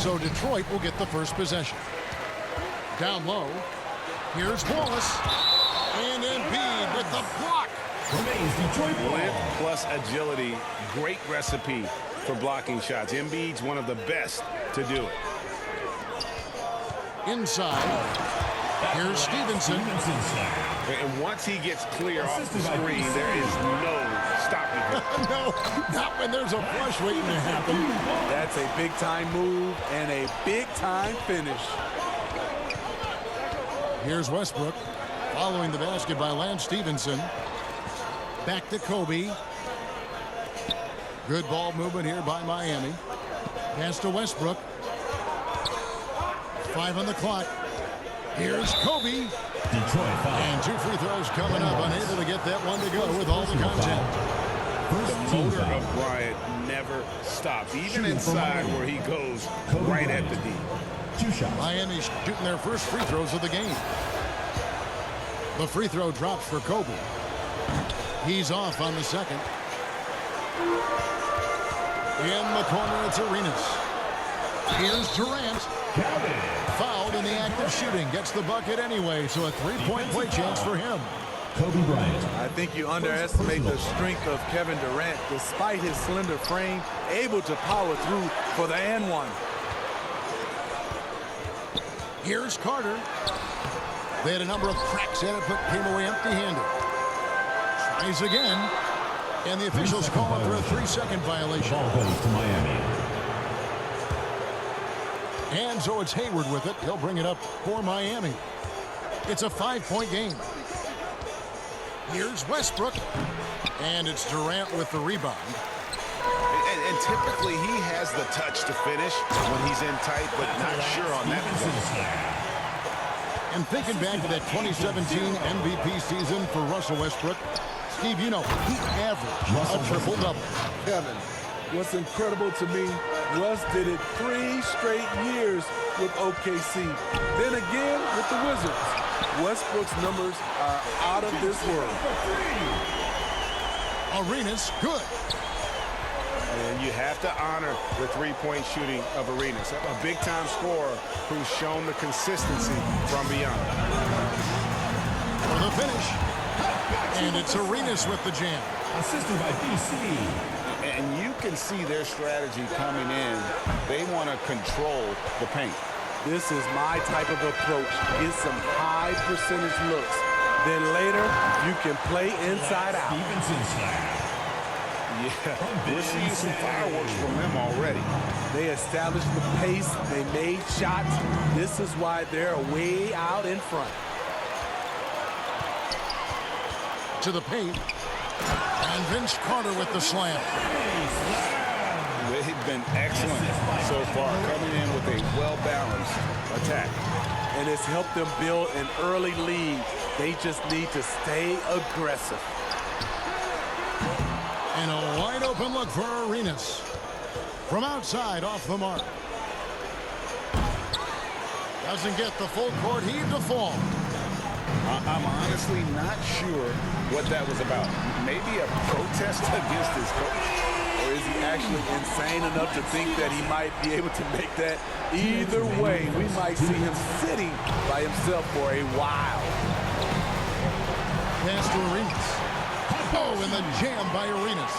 So Detroit will get the first possession. Down low. Here's Wallace. And Embiid with the block. Remains Detroit ball. Length plus agility. Great recipe for blocking shots. Embiid's one of the best to do it. Inside. Here's Stevenson. And once he gets clear off the screen, there is no stopping him. No, not when there's a flush waiting to happen. That's a big-time move and a big-time finish. Here's Westbrook. Following the basket by Lance Stevenson. Back to Kobe. Good ball movement here by Miami. Pass to Westbrook. 5 on the clock. Here's Kobe. Detroit foul. And 2 free throws coming up. Unable to get that one to go with all the contact. The motor of Bryant never stops, even inside where he goes right at the D. 2 shots. Miami's shooting their first free throws of the game. The free throw drops for Kobe. He's off on the second. In the corner, it's Arenas. Here's Durant. Fouled in the act of shooting. Gets the bucket anyway, so a 3-point play chance for him. Kobe Bryant. I think you underestimate the strength of Kevin Durant. Despite his slender frame, able to power through for the and one. Here's Carter. They had a number of cracks in it, but came away empty-handed. Tries again. And the officials call it for a 3-second violation. Ball goes to Miami. And so it's Hayward with it. He'll bring it up for Miami. It's a 5-point game. Here's Westbrook. And it's Durant with the rebound. And typically he has the touch to finish when he's in tight, but not sure on that one. And thinking back to that 2017 MVP season for Russell Westbrook, Steve, you know, he averaged a triple-double. Kevin, what's incredible to me, Russ did it 3 straight years with OKC. Then again with the Wizards. Westbrook's numbers are out of this world. Arenas, good. And you have to honor the 3-point shooting of Arenas. A big-time scorer who's shown the consistency from beyond. For the finish. And it's Arenas with the jam. Assisted by DC. And you can see their strategy coming in. They want to control the paint. This is my type of approach. Get some high percentage looks. Then later, you can play inside out. Stevenson slam. Yeah, we're seeing some fireworks from them already. They established the pace. They made shots. This is why they're way out in front. To the paint. And Vince Carter with the slam. They've been excellent so far, coming in with a well-balanced attack. And it's helped them build an early lead. They just need to stay aggressive. And a wide open look for Arenas. From outside, off the mark. Doesn't get the full court heave to fall. I'm honestly not sure what that was about. Maybe a protest against his coach. Or is he actually insane enough to think that he might be able to make that? Either way, we might see him sitting by himself for a while. Pass to Arenas. Oh, and the jam by Arenas.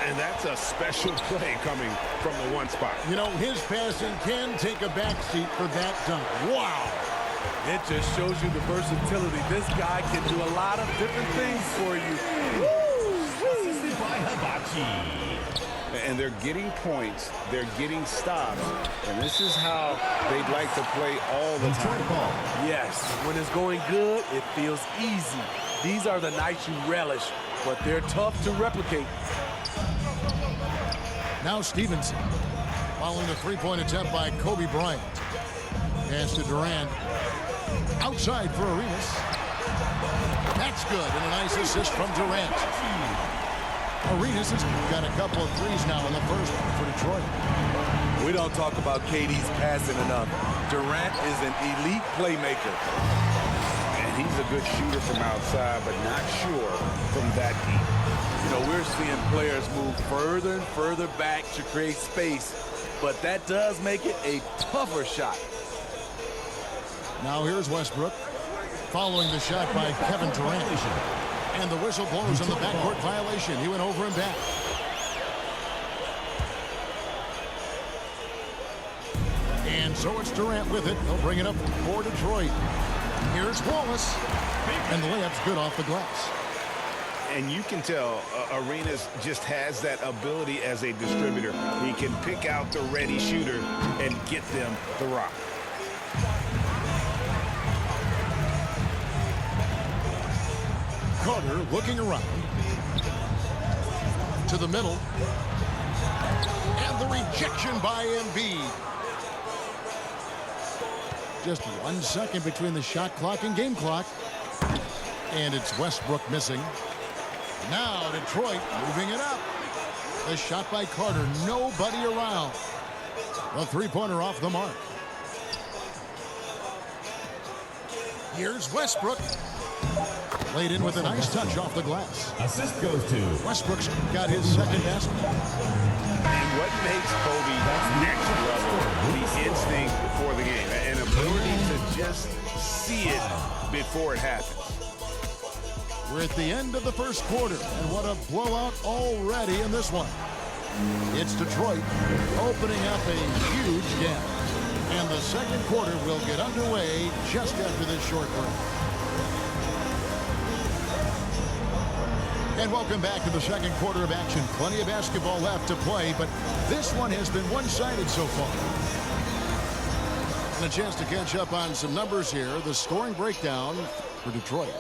And that's a special play coming from the one spot. You know, his passing can take a backseat for that dunk. Wow. It just shows you the versatility. This guy can do a lot of different things for you. Assisted by Hibachi. And they're getting points, they're getting stops, and this is how they'd like to play all the time. Yes, when it's going good, it feels easy. These are the nights you relish, but they're tough to replicate. Now Stevenson, following the 3-point attempt by Kobe Bryant. Pass to Durant. Outside for Arenas. That's good, and a nice assist from Durant. Arenas has got a couple of threes now in the first one for Detroit. We don't talk about KD's passing enough. Durant is an elite playmaker. And he's a good shooter from outside, but not sure from that deep. You know, we're seeing players move further and further back to create space. but that does make it a tougher shot. Now here's Westbrook following the shot by Kevin Durant. And the whistle blows on the backcourt violation. He went over and back. And so it's Durant with it. He'll bring it up for Detroit. Here's Wallace. And the layup's good off the glass. And you can tell Arenas just has that ability as a distributor. He can pick out the ready shooter and get them the rock. Carter looking around. To the middle. And the rejection by Embiid. Just 1 second between the shot clock and game clock. And it's Westbrook missing. Now Detroit moving it up. The shot by Carter. Nobody around. A three-pointer off the mark. Here's Westbrook. Laid in with a nice touch off the glass. Assist goes to Westbrook's got his second basket. And what makes Kobe next level, the instinct for the game, an ability to just see it before it happens. We're at the end of the first quarter, and what a blowout already in this one. It's Detroit opening up a huge gap. And the second quarter will get underway just after this short break. And welcome back to the second quarter of action. Plenty of basketball left to play, but this one has been one-sided so far. And a chance to catch up on some numbers here. The scoring breakdown for Detroit.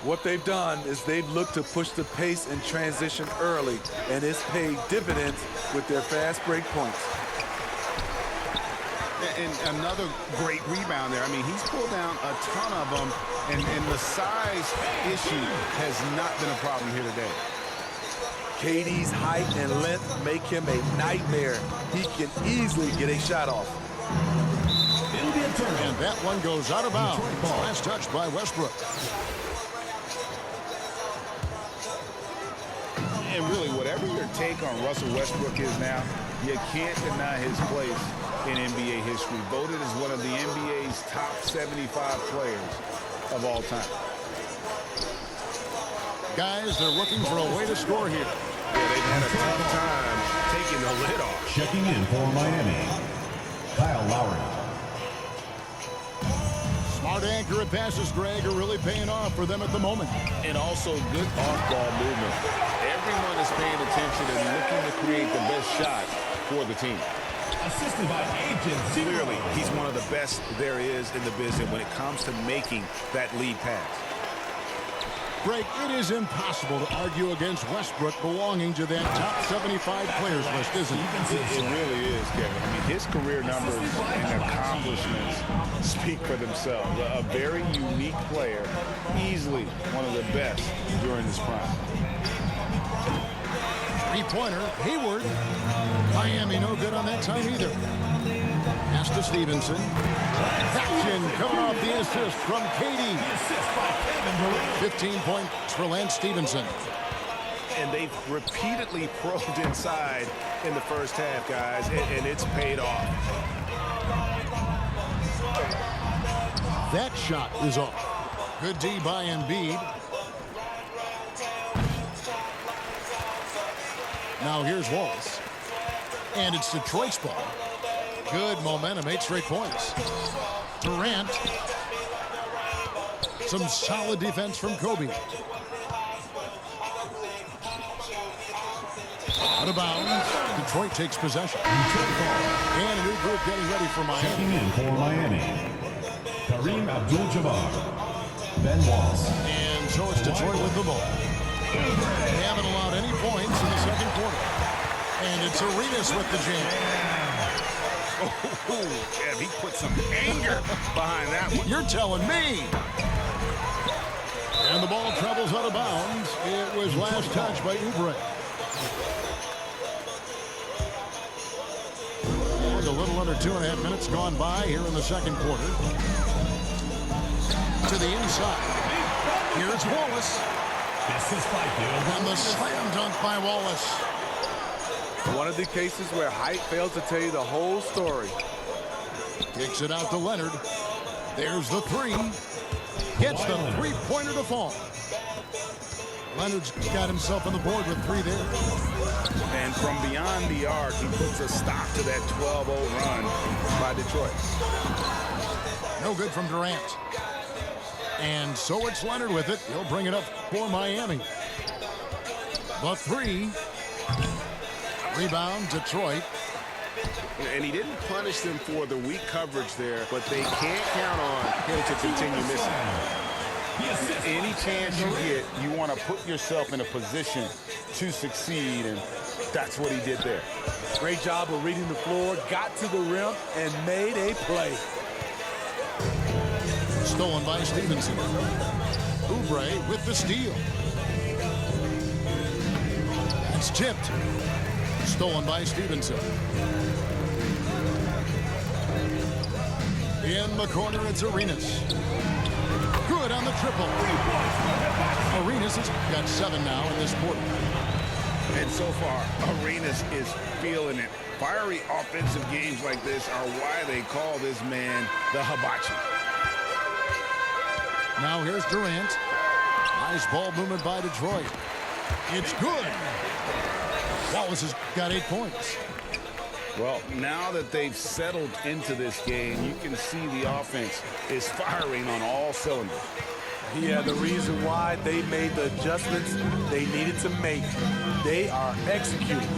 What they've done is they've looked to push the pace and transition early, and it's paid dividends with their fast break points. And another great rebound there. I mean, he's pulled down a ton of them, and the size issue has not been a problem here today. KD's height and length make him a nightmare. He can easily get a shot off. It'll be a turnover. And that one goes out of bounds. Last touch by Westbrook. And really, whatever your take on Russell Westbrook is now, you can't deny his place in NBA history. Voted as one of the NBA's top 75 players of all time. Guys, they're looking for a way to score here. Yeah, they've had a tough time taking the lid off. Checking in for Miami, Kyle Lowry. Smart accurate passes, Greg, are really paying off for them at the moment. And also good off-ball movement. Everyone is paying attention and looking to create the best shot for the team. Assisted by Agent Zero. Clearly, he's one of the best there is in the business when it comes to making that lead pass. Greg, it is impossible to argue against Westbrook belonging to that top 75 players list, isn't it? It really is, Kevin. I mean, his career numbers and accomplishments speak for themselves. A very unique player, easily one of the best during his prime. Three-pointer, Hayward. Miami no good on that time either. Pass to Stevenson. Action coming off the assist from KD. Assist by Kevin Durant. 15 points for Lance Stevenson. And they've repeatedly probed inside in the first half, guys, and it's paid off. That shot is off. Good D by Embiid. Now here's Wallace. And it's Detroit's ball. Good momentum, 8 straight points. Durant. Some solid defense from Kobe. Out of bounds. Detroit takes possession. And a new group getting ready for Miami. Checking in for Miami, Kareem Abdul-Jabbar, Ben Wallace. And so it's Detroit with the ball. They haven't allowed any points in the second quarter. And it's Arenas with the jam. Oh, Kev, he put some anger behind that one. You're telling me. And the ball travels out of bounds. It was last touched by Oubre. And a little under 2.5 minutes gone by here in the second quarter. To the inside. Here's Wallace. Assist by Bill. And the slam dunk by Wallace. One of the cases where height fails to tell you the whole story. Kicks it out to Leonard. There's the three. Gets the three-pointer to fall. Leonard's got himself on the board with 3 there. And from beyond the arc, he puts a stop to that 12-0 run by Detroit. No good from Durant. And so it's Leonard with it. He'll bring it up for Miami. The 3. Rebound, Detroit. And he didn't punish them for the weak coverage there, but they can't count on him to continue missing. Any chance you get, you want to put yourself in a position to succeed, and that's what he did there. Great job of reading the floor, got to the rim, and made a play. Stolen by Stevenson. Oubre with the steal. It's tipped. Stolen by Stevenson. In the corner, it's Arenas. Good on the triple. Arenas has got 7 now in this quarter. And so far, Arenas is feeling it. Fiery offensive games like this are why they call this man the hibachi. Now here's Durant. Nice ball movement by Detroit. It's good. Wallace has got 8 points. Well, now that they've settled into this game, you can see the offense is firing on all cylinders. Yeah, the reason why they made the adjustments they needed to make. They are executing.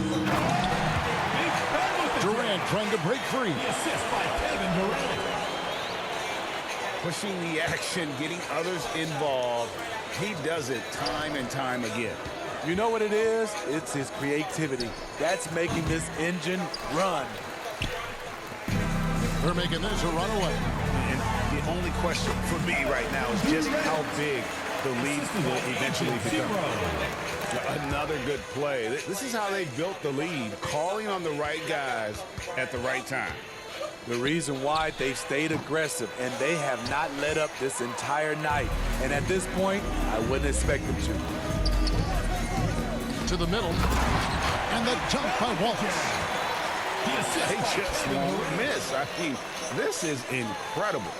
Durant trying to break free. Pushing the action, getting others involved. He does it time and time again. You know what it is? It's his creativity. That's making this engine run. They're making this a runaway. And the only question for me right now is just how big the lead will eventually become. Another good play. This is how they built the lead, calling on the right guys at the right time. The reason why they've stayed aggressive, and they have not let up this entire night. And at this point, I wouldn't expect them to. To the middle, and the jump by Wallace. They just won't miss. I mean, this is incredible.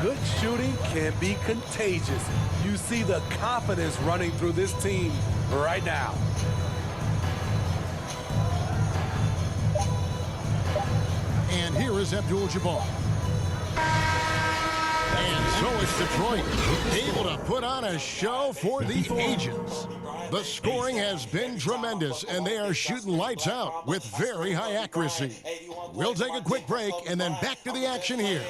Good shooting can be contagious. You see the confidence running through this team right now. And here is Abdul-Jabbar. And so it's Detroit, able to put on a show for the ages. The scoring has been tremendous, and they are shooting lights out with very high accuracy. We'll take a quick break and then back to the action here.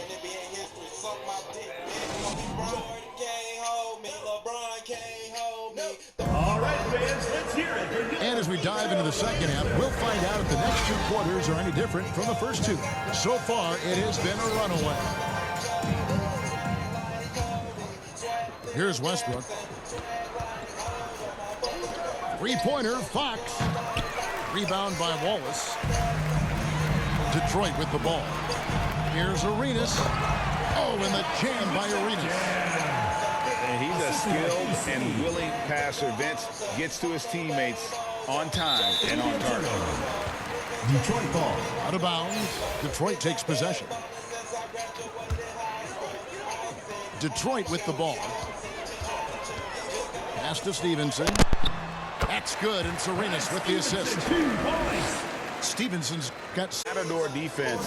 All right, fans, let's hear it. And as we dive into the second half, we'll find out if the next 2 quarters are any different from the first 2. So far, it has been a runaway. Here's Westbrook. Three-pointer, Fox. Rebound by Wallace. Detroit with the ball. Here's Arenas. Oh, and the jam by Arenas. And he's a skilled and willing passer. Vince gets to his teammates on time and on target. Detroit ball. Out of bounds. Detroit takes possession. Detroit with the ball. Pass to Stevenson. That's good, and it's Arenas with the assist. Stevenson's got Matador defense.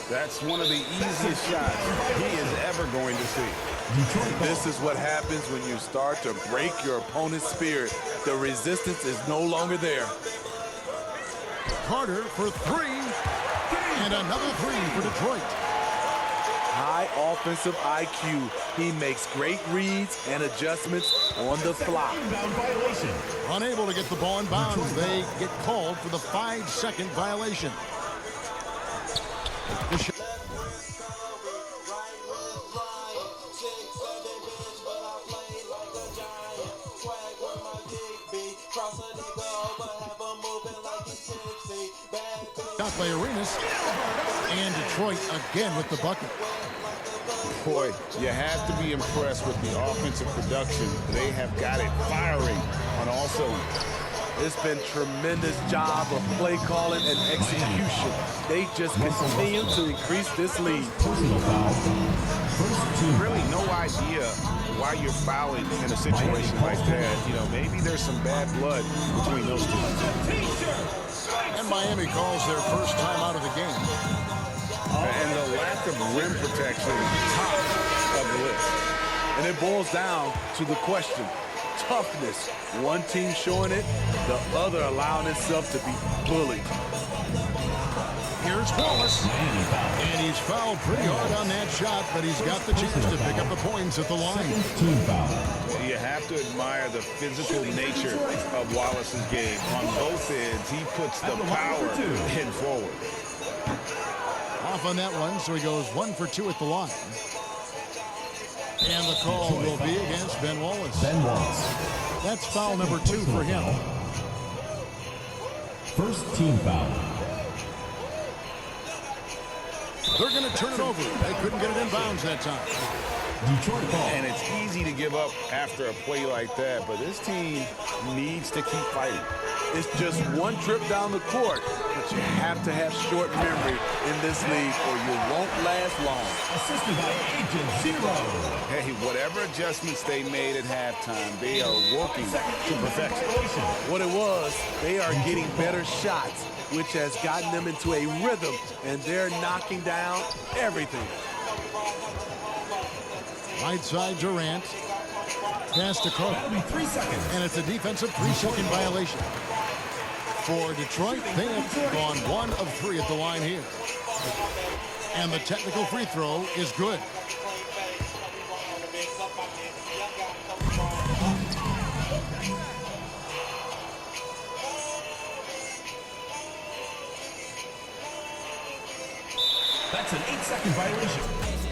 That's one of the easiest shots he is ever going to see. This is what happens when you start to break your opponent's spirit. The resistance is no longer there. Carter for 3. And another 3 for Detroit. High offensive IQ. He makes great reads and adjustments on the fly. Unable to get the ball in bounds, they get called for the 5-second violation. Shot by Arenas, and Detroit again with the bucket. Boy, you have to be impressed with the offensive production. They have got it firing on all cylinders. It's been tremendous job of play calling and execution. They just continue to increase this lead. Personal foul. First team Really no idea why you're fouling in a situation like that. You know, maybe there's some bad blood between those two. And Miami calls their first time out of the game. And the lack of rim protection, top of the list. And it boils down to the question, toughness. One team showing it, the other allowing itself to be bullied. Here's Wallace. And he's fouled pretty hard on that shot, but he's got the chance to pick up the points at the line. team foul. You have to admire the physical nature of Wallace's game. On both ends, he puts the power in forward. Off on that one, so he goes 1 for 2 at the line. And the call will be against Ben Wallace. Ben Wallace. That's foul number 2 for him. First team foul. They're going to turn it over. They couldn't get it in bounds that time. Detroit ball. And it's easy to give up after a play like that, but this team needs to keep fighting. It's just one trip down the court, but you have to have short memory in this league or you won't last long. Assisted by Agent Zero. Hey, whatever adjustments they made at halftime, they are working to perfection. What it was, they are getting better shots, which has gotten them into a rhythm, and they're knocking down everything. Right side Durant. Pass to Carter. That'll be 3 seconds. And it's a defensive 3-second violation. For Detroit, they have gone 1 of 3 at the line here. And the technical free throw is good. That's an 8-second violation.